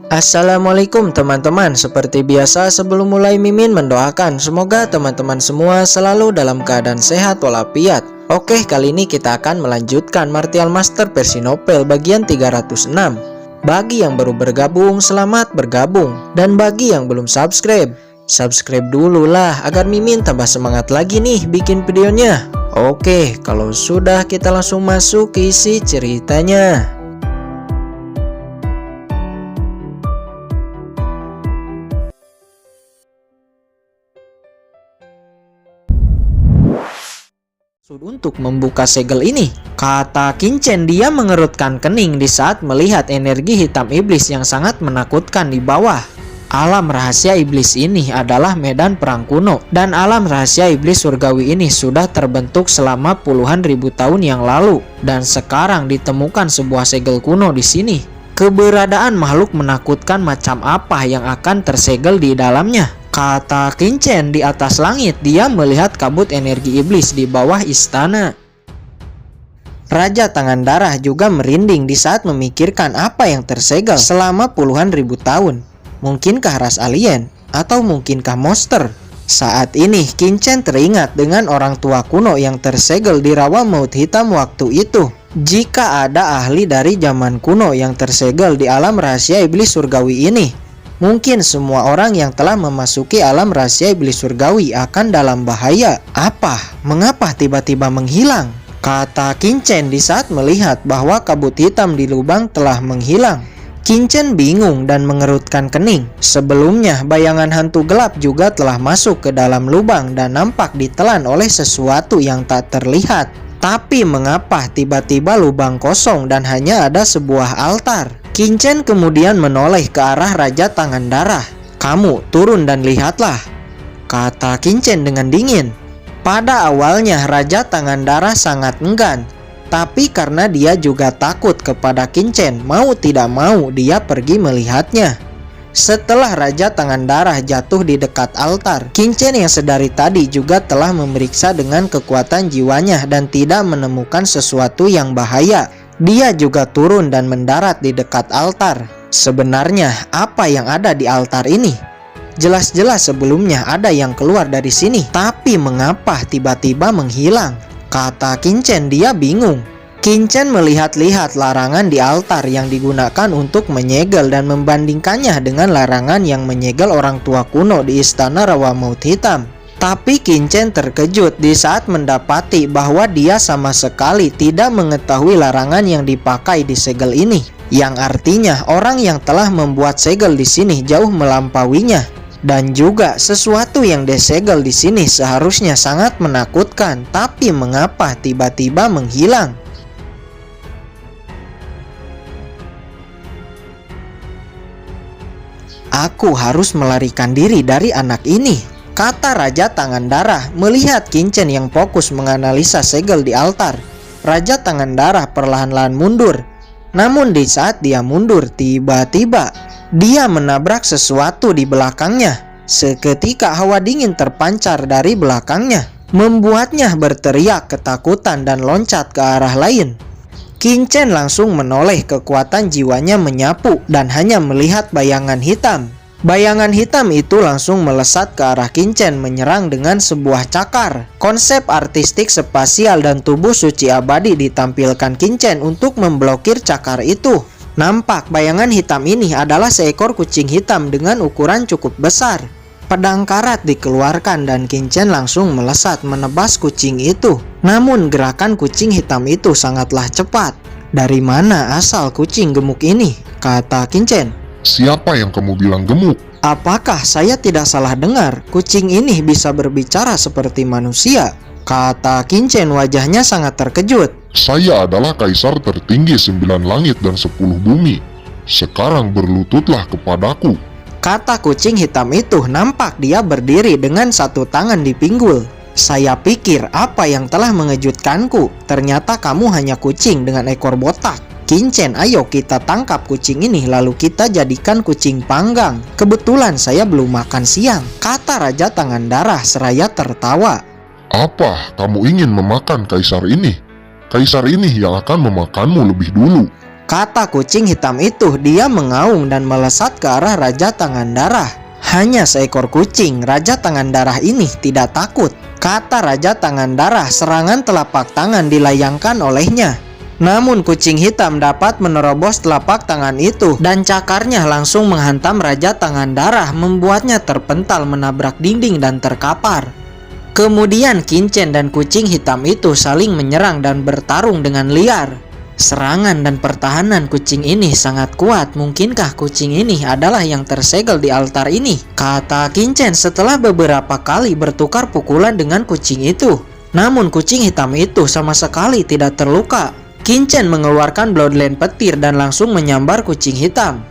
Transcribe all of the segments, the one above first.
Assalamualaikum teman-teman. Seperti biasa sebelum mulai Mimin mendoakan semoga teman-teman semua selalu dalam keadaan sehat walafiat. Oke, kali ini kita akan melanjutkan Martial Master versi novel bagian 306. Bagi yang baru bergabung, selamat bergabung. Dan bagi yang belum subscribe, subscribe dulu lah agar Mimin tambah semangat lagi nih bikin videonya. Oke, kalau sudah kita langsung masuk ke isi ceritanya. Untuk membuka segel ini, kata Kincen. Dia mengerutkan kening di saat melihat energi hitam iblis yang sangat menakutkan di bawah. Alam rahasia iblis ini adalah medan perang kuno, dan alam rahasia iblis surgawi ini sudah terbentuk selama puluhan ribu tahun yang lalu, dan sekarang ditemukan sebuah segel kuno di sini. Keberadaan makhluk menakutkan macam apa yang akan tersegel di dalamnya? Kata Kincen. Di atas langit dia melihat kabut energi iblis di bawah istana. Raja Tangan Darah juga merinding di saat memikirkan apa yang tersegel selama puluhan ribu tahun. Mungkinkah ras alien? Atau mungkinkah monster? Saat ini Kincen teringat dengan orang tua kuno yang tersegel di rawa maut hitam waktu itu. Jika ada ahli dari zaman kuno yang tersegel di alam rahasia iblis surgawi ini, mungkin semua orang yang telah memasuki alam rahasia iblis surgawi akan dalam bahaya. Apa? Mengapa tiba-tiba menghilang? Kata Kincen di saat melihat bahwa kabut hitam di lubang telah menghilang. Kincen bingung dan mengerutkan kening. Sebelumnya bayangan hantu gelap juga telah masuk ke dalam lubang dan nampak ditelan oleh sesuatu yang tak terlihat. Tapi mengapa tiba-tiba lubang kosong dan hanya ada sebuah altar? Kincen kemudian menoleh ke arah Raja Tangan Darah. "Kamu turun dan lihatlah," kata Kincen dengan dingin. Pada awalnya Raja Tangan Darah sangat enggan, tapi karena dia juga takut kepada Kincen, mau tidak mau dia pergi melihatnya. Setelah Raja Tangan Darah jatuh di dekat altar, Kincen yang sedari tadi juga telah memeriksa dengan kekuatan jiwanya dan tidak menemukan sesuatu yang bahaya. Dia juga turun dan mendarat di dekat altar. Sebenarnya apa yang ada di altar ini? Jelas-jelas sebelumnya ada yang keluar dari sini, tapi mengapa tiba-tiba menghilang? Kata Kincen. Dia bingung. Kincen melihat-lihat larangan di altar yang digunakan untuk menyegel dan membandingkannya dengan larangan yang menyegel orang tua kuno di istana rawa maut hitam. Tapi Kincen terkejut di saat mendapati bahwa dia sama sekali tidak mengetahui larangan yang dipakai di segel ini, yang artinya orang yang telah membuat segel di sini jauh melampauinya. Dan juga sesuatu yang disegel di sini seharusnya sangat menakutkan, tapi mengapa tiba-tiba menghilang? Aku harus melarikan diri dari anak ini, kata Raja Tangan Darah melihat Kincen yang fokus menganalisa segel di altar. Raja Tangan Darah perlahan-lahan mundur. Namun di saat dia mundur, tiba-tiba dia menabrak sesuatu di belakangnya. Seketika hawa dingin terpancar dari belakangnya, membuatnya berteriak ketakutan dan loncat ke arah lain. Kincen langsung menoleh, kekuatan jiwanya menyapu dan hanya melihat bayangan hitam. Bayangan hitam itu langsung melesat ke arah Kincen, menyerang dengan sebuah cakar. Konsep artistik spasial dan tubuh suci abadi ditampilkan Kincen untuk memblokir cakar itu. Nampak bayangan hitam ini adalah seekor kucing hitam dengan ukuran cukup besar. Pedang karat dikeluarkan dan Kincen langsung melesat menebas kucing itu. Namun gerakan kucing hitam itu sangatlah cepat. "Dari mana asal kucing gemuk ini?" kata Kincen. "Siapa yang kamu bilang gemuk?" "Apakah saya tidak salah dengar? Kucing ini bisa berbicara seperti manusia," kata Kincen. Wajahnya sangat terkejut. "Saya adalah kaisar tertinggi 9 langit dan 10 bumi. Sekarang berlututlah kepadaku," kata kucing hitam itu. Nampak dia berdiri dengan satu tangan di pinggul. "Saya pikir apa yang telah mengejutkanku? Ternyata kamu hanya kucing dengan ekor botak. Kincen, ayo kita tangkap kucing ini lalu kita jadikan kucing panggang. Kebetulan saya belum makan siang," kata Raja Tangan Darah seraya tertawa. "Apa kamu ingin memakan kaisar ini? Kaisar ini yang akan memakanmu lebih dulu." Kata kucing hitam itu, dia mengaum dan melesat ke arah Raja Tangan Darah. Hanya seekor kucing, Raja Tangan Darah ini tidak takut. Kata Raja Tangan Darah, serangan telapak tangan dilayangkan olehnya. Namun kucing hitam dapat menerobos telapak tangan itu dan cakarnya langsung menghantam Raja Tangan Darah, membuatnya terpental menabrak dinding dan terkapar. Kemudian Kincen dan kucing hitam itu saling menyerang dan bertarung dengan liar. Serangan dan pertahanan kucing ini sangat kuat. Mungkinkah kucing ini adalah yang tersegel di altar ini? Kata Kincen setelah beberapa kali bertukar pukulan dengan kucing itu. Namun kucing hitam itu sama sekali tidak terluka. Kincen mengeluarkan Bloodline petir dan langsung menyambar kucing hitam.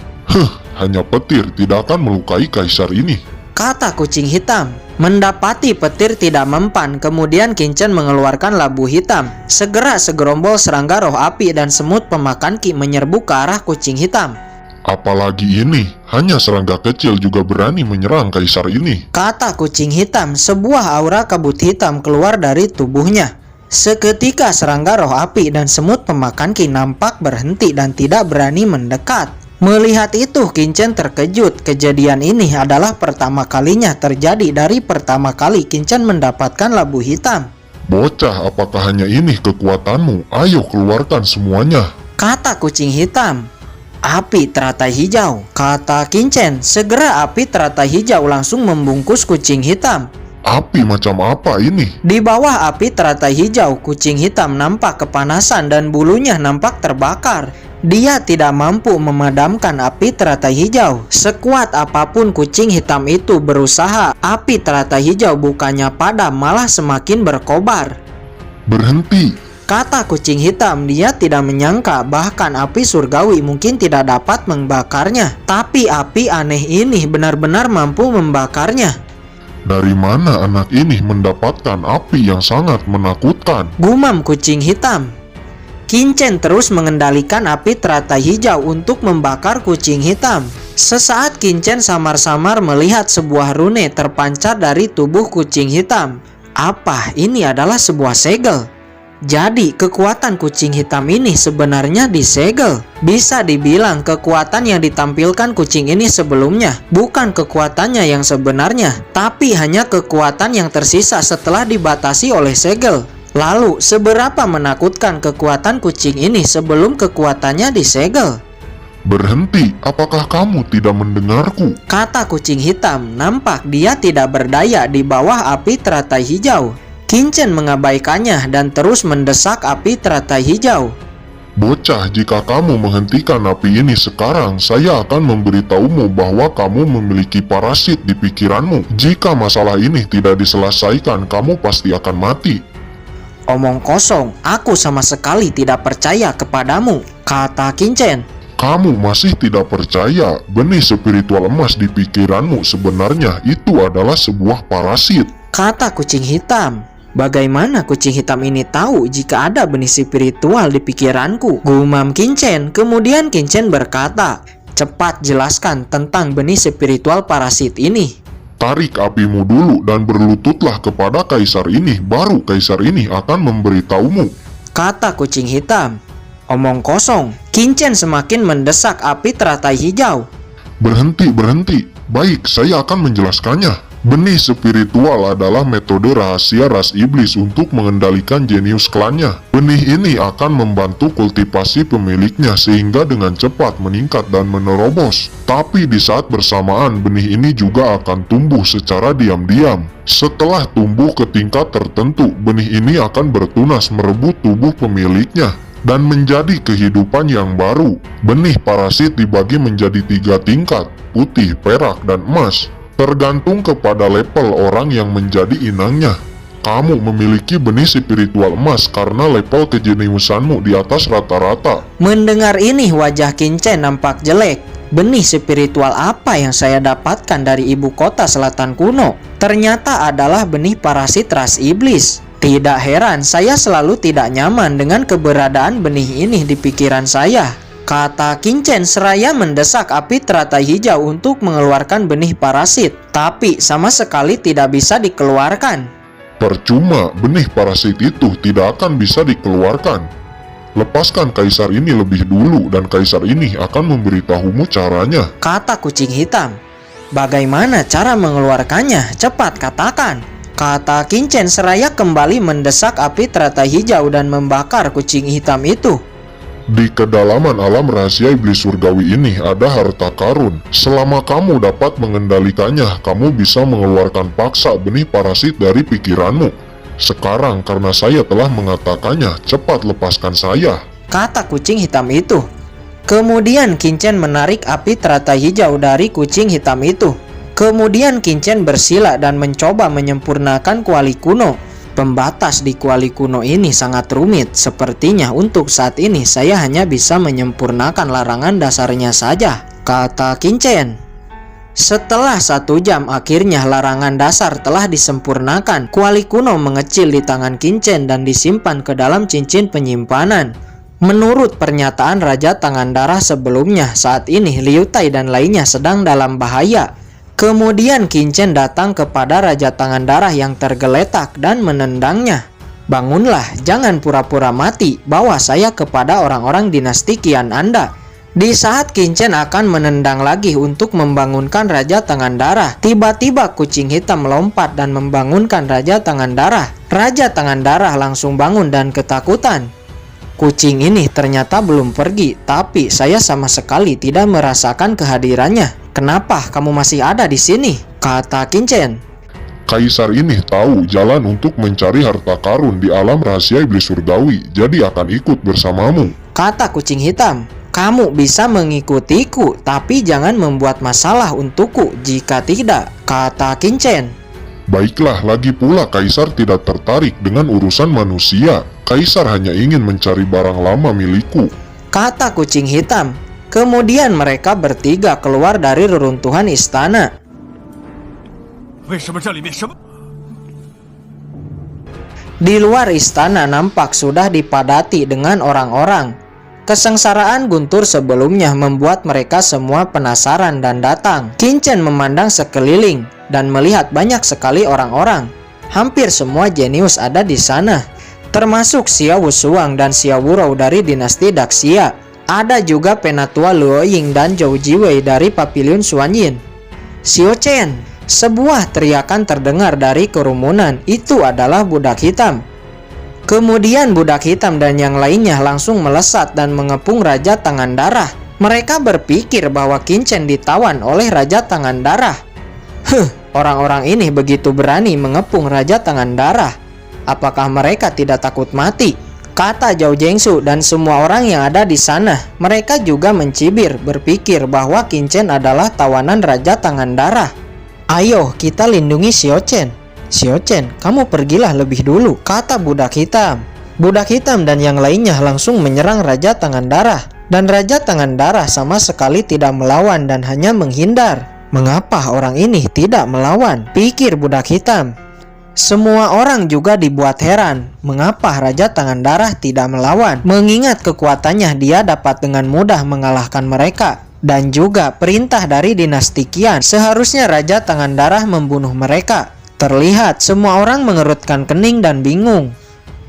Hanya petir tidak akan melukai kaisar ini. Kata kucing hitam. Mendapati petir tidak mempan, kemudian Kincen mengeluarkan labu hitam. Segera segerombol serangga roh api dan semut pemakan ki menyerbu ke arah kucing hitam. Apalagi ini, hanya serangga kecil juga berani menyerang kaisar ini. Kata kucing hitam, sebuah aura kabut hitam keluar dari tubuhnya. Seketika serangga roh api dan semut pemakan ki nampak berhenti dan tidak berani mendekat. Melihat itu, Kincen terkejut. Kejadian ini adalah pertama kalinya terjadi dari pertama kali Kincen mendapatkan labu hitam. Bocah, apakah hanya ini kekuatanmu? Ayo keluarkan semuanya. Kata kucing hitam. Api teratai hijau. Kata Kincen. Segera api teratai hijau langsung membungkus kucing hitam. Api macam apa ini? Di bawah api teratai hijau, kucing hitam nampak kepanasan dan bulunya nampak terbakar. Dia tidak mampu memadamkan api teratai hijau. Sekuat apapun kucing hitam itu berusaha, api teratai hijau bukannya padam, malah semakin berkobar. Berhenti. Kata kucing hitam, dia tidak menyangka bahkan api surgawi mungkin tidak dapat membakarnya. Tapi api aneh ini benar-benar mampu membakarnya. Dari mana anak ini mendapatkan api yang sangat menakutkan? Gumam kucing hitam. Kincen terus mengendalikan api teratai hijau untuk membakar kucing hitam. Sesaat Kincen samar-samar melihat sebuah rune terpancar dari tubuh kucing hitam. Apa ini adalah sebuah segel? Jadi kekuatan kucing hitam ini sebenarnya disegel. Bisa dibilang kekuatan yang ditampilkan kucing ini sebelumnya bukan kekuatannya yang sebenarnya, tapi hanya kekuatan yang tersisa setelah dibatasi oleh segel. Lalu, seberapa menakutkan kekuatan kucing ini sebelum kekuatannya disegel? Berhenti, apakah kamu tidak mendengarku? Kata kucing hitam, nampak dia tidak berdaya di bawah api teratai hijau. Kincen mengabaikannya dan terus mendesak api teratai hijau. Bocah, jika kamu menghentikan api ini sekarang, saya akan memberitahumu bahwa kamu memiliki parasit di pikiranmu. Jika masalah ini tidak diselesaikan, kamu pasti akan mati. Omong kosong, aku sama sekali tidak percaya kepadamu, kata Kincen. Kamu masih tidak percaya? Benih spiritual emas di pikiranmu sebenarnya itu adalah sebuah parasit. Kata kucing hitam. Bagaimana kucing hitam ini tahu jika ada benih spiritual di pikiranku? Gumam Kincen. Kemudian Kincen berkata, cepat jelaskan tentang benih spiritual parasit ini. Tarik apimu dulu dan berlututlah kepada kaisar ini, baru kaisar ini akan memberitahumu. Kata kucing hitam. Omong kosong. Kincen semakin mendesak api teratai hijau. Berhenti, berhenti. Baik, saya akan menjelaskannya. Benih spiritual adalah metode rahasia ras iblis untuk mengendalikan jenius klannya. Benih ini akan membantu kultivasi pemiliknya sehingga dengan cepat meningkat dan menerobos. Tapi di saat bersamaan benih ini juga akan tumbuh secara diam-diam. Setelah tumbuh ke tingkat tertentu, benih ini akan bertunas merebut tubuh pemiliknya dan menjadi kehidupan yang baru. Benih parasit dibagi menjadi 3 tingkat, putih, perak, dan emas. Tergantung kepada level orang yang menjadi inangnya. Kamu memiliki benih spiritual emas karena level kejeniusanmu di atas rata-rata. Mendengar ini wajah Kincen nampak jelek. Benih spiritual apa yang saya dapatkan dari ibu kota selatan kuno? Ternyata adalah benih parasit ras iblis. Tidak heran saya selalu tidak nyaman dengan keberadaan benih ini di pikiran saya. Kata Kincen seraya mendesak api teratai hijau untuk mengeluarkan benih parasit. Tapi sama sekali tidak bisa dikeluarkan. Percuma, benih parasit itu tidak akan bisa dikeluarkan. Lepaskan kaisar ini lebih dulu dan kaisar ini akan memberitahumu caranya. Kata kucing hitam. Bagaimana cara mengeluarkannya? Cepat katakan. Kata Kincen seraya kembali mendesak api teratai hijau dan membakar kucing hitam itu. Di kedalaman alam rahasia iblis surgawi ini ada harta karun. Selama kamu dapat mengendalikannya, kamu bisa mengeluarkan paksa benih parasit dari pikiranmu. Sekarang karena saya telah mengatakannya, cepat lepaskan saya. Kata kucing hitam itu. Kemudian Kincen menarik api teratai hijau dari kucing hitam itu. Kemudian Kincen bersila dan mencoba menyempurnakan kuali kuno. Pembatas di kuali kuno ini sangat rumit. Sepertinya untuk saat ini saya hanya bisa menyempurnakan larangan dasarnya saja, kata Kincen. Setelah 1 jam akhirnya larangan dasar telah disempurnakan. Kuali kuno mengecil di tangan Kincen dan disimpan ke dalam cincin penyimpanan. Menurut pernyataan Raja Tangan Darah sebelumnya, saat ini Liu Tai dan lainnya sedang dalam bahaya. Kemudian Kincen datang kepada Raja Tangan Darah yang tergeletak dan menendangnya. Bangunlah, jangan pura-pura mati, bawa saya kepada orang-orang dinasti Qian Anda. Di saat Kincen akan menendang lagi untuk membangunkan Raja Tangan Darah, tiba-tiba kucing hitam melompat dan membangunkan Raja Tangan Darah. Raja Tangan Darah langsung bangun dan ketakutan. Kucing ini ternyata belum pergi, tapi saya sama sekali tidak merasakan kehadirannya. Kenapa kamu masih ada di sini? Kata Kincen. Kaisar ini tahu jalan untuk mencari harta karun di alam rahasia iblis surgawi, jadi akan ikut bersamamu. Kata kucing hitam. Kamu bisa mengikutiku, tapi jangan membuat masalah untukku jika tidak, kata Kincen. Baiklah, lagi pula kaisar tidak tertarik dengan urusan manusia. Kaisar hanya ingin mencari barang lama milikku, kata kucing hitam. Kemudian mereka bertiga keluar dari reruntuhan istana. Di luar istana nampak sudah dipadati dengan orang-orang. Kesengsaraan guntur sebelumnya membuat mereka semua penasaran dan datang. Kincen memandang sekeliling dan melihat banyak sekali orang-orang. Hampir semua jenius ada di sana, termasuk Xiao Wusuang dan Xiao Wurou dari dinasti Daxia. Ada juga penatua Luo Ying dan Zhou Jiwei dari Pavilion Xuanyin. Xiao Chen, sebuah teriakan terdengar dari kerumunan. Itu adalah budak hitam. Kemudian budak hitam dan yang lainnya langsung melesat dan mengepung Raja Tangan Darah. Mereka berpikir bahwa Kincen ditawan oleh Raja Tangan Darah. Orang-orang ini begitu berani mengepung Raja Tangan Darah. Apakah mereka tidak takut mati? Kata Zhao Zhengsu dan semua orang yang ada di sana. Mereka juga mencibir, berpikir bahwa Kincen adalah tawanan Raja Tangan Darah. Ayo kita lindungi Xiao Chen. Xiao Chen, kamu pergilah lebih dulu, kata budak hitam. Budak hitam dan yang lainnya langsung menyerang Raja Tangan Darah. Dan Raja Tangan Darah sama sekali tidak melawan dan hanya menghindar. Mengapa orang ini tidak melawan? Pikir budak hitam. Semua orang juga dibuat heran. Mengapa Raja Tangan Darah tidak melawan? Mengingat kekuatannya, dia dapat dengan mudah mengalahkan mereka. Dan juga perintah dari dinasti Qian, seharusnya Raja Tangan Darah membunuh mereka. Terlihat semua orang mengerutkan kening dan bingung.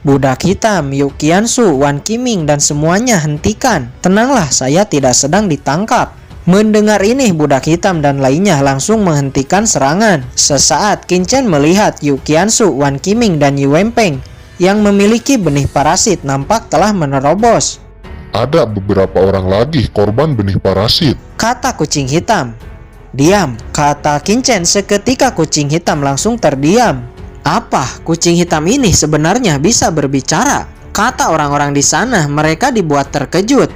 Budak hitam, Yu Qiansu, Wan Qiming dan semuanya hentikan. Tenanglah, saya tidak sedang ditangkap. Mendengar ini budak hitam dan lainnya langsung menghentikan serangan. Sesaat Kincen melihat Yu Qiansu, Wan Qiming dan Yu Wenpeng yang memiliki benih parasit nampak telah menerobos. Ada beberapa orang lagi korban benih parasit, kata kucing hitam. Diam, kata Kincen. Seketika kucing hitam langsung terdiam. Apa kucing hitam ini sebenarnya bisa berbicara? Kata orang-orang di sana. Mereka dibuat terkejut.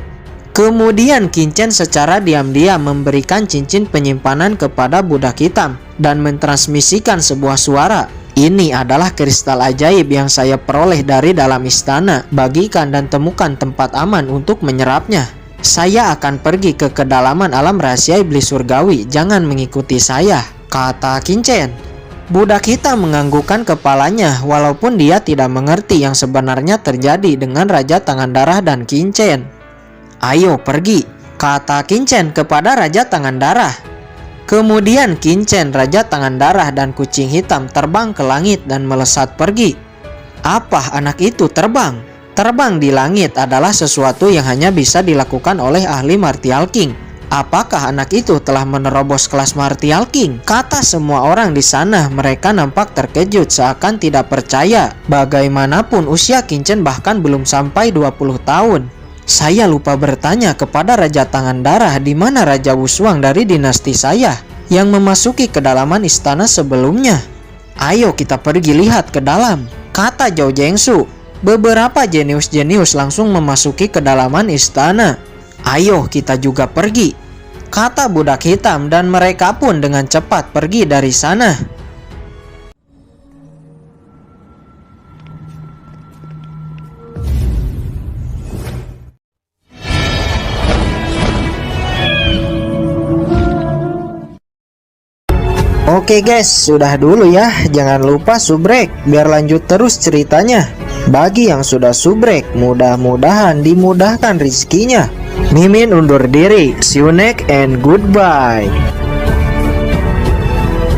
Kemudian Kincen secara diam-diam memberikan cincin penyimpanan kepada budak hitam dan mentransmisikan sebuah suara. Ini adalah kristal ajaib yang saya peroleh dari dalam istana. Bagikan dan temukan tempat aman untuk menyerapnya. Saya akan pergi ke kedalaman alam rahasia iblis surgawi. Jangan mengikuti saya, kata Kincen. Budak hitam menganggukkan kepalanya walaupun dia tidak mengerti yang sebenarnya terjadi dengan Raja Tangan Darah dan Kincen. Ayo pergi, kata Kincen kepada Raja Tangan Darah. Kemudian Kincen, Raja Tangan Darah dan kucing hitam terbang ke langit dan melesat pergi. Apa anak itu terbang? Terbang di langit adalah sesuatu yang hanya bisa dilakukan oleh ahli Martial King. Apakah anak itu telah menerobos kelas Martial King? Kata semua orang di sana. Mereka nampak terkejut seakan tidak percaya. Bagaimanapun usia Qingchen bahkan belum sampai 20 tahun. Saya lupa bertanya kepada Raja Tangan Darah di mana Raja Wushuang dari dinasti saya yang memasuki kedalaman istana sebelumnya. Ayo kita pergi lihat ke dalam, kata Zhao Zhengsu. Beberapa jenius-jenius langsung memasuki kedalaman istana. Ayo kita juga pergi, kata budak hitam, dan mereka pun dengan cepat pergi dari sana. Oke guys, sudah dulu ya. Jangan lupa subrek biar lanjut terus ceritanya. Bagi yang sudah subrek, mudah-mudahan dimudahkan rezekinya. Mimin undur diri. See you next and goodbye.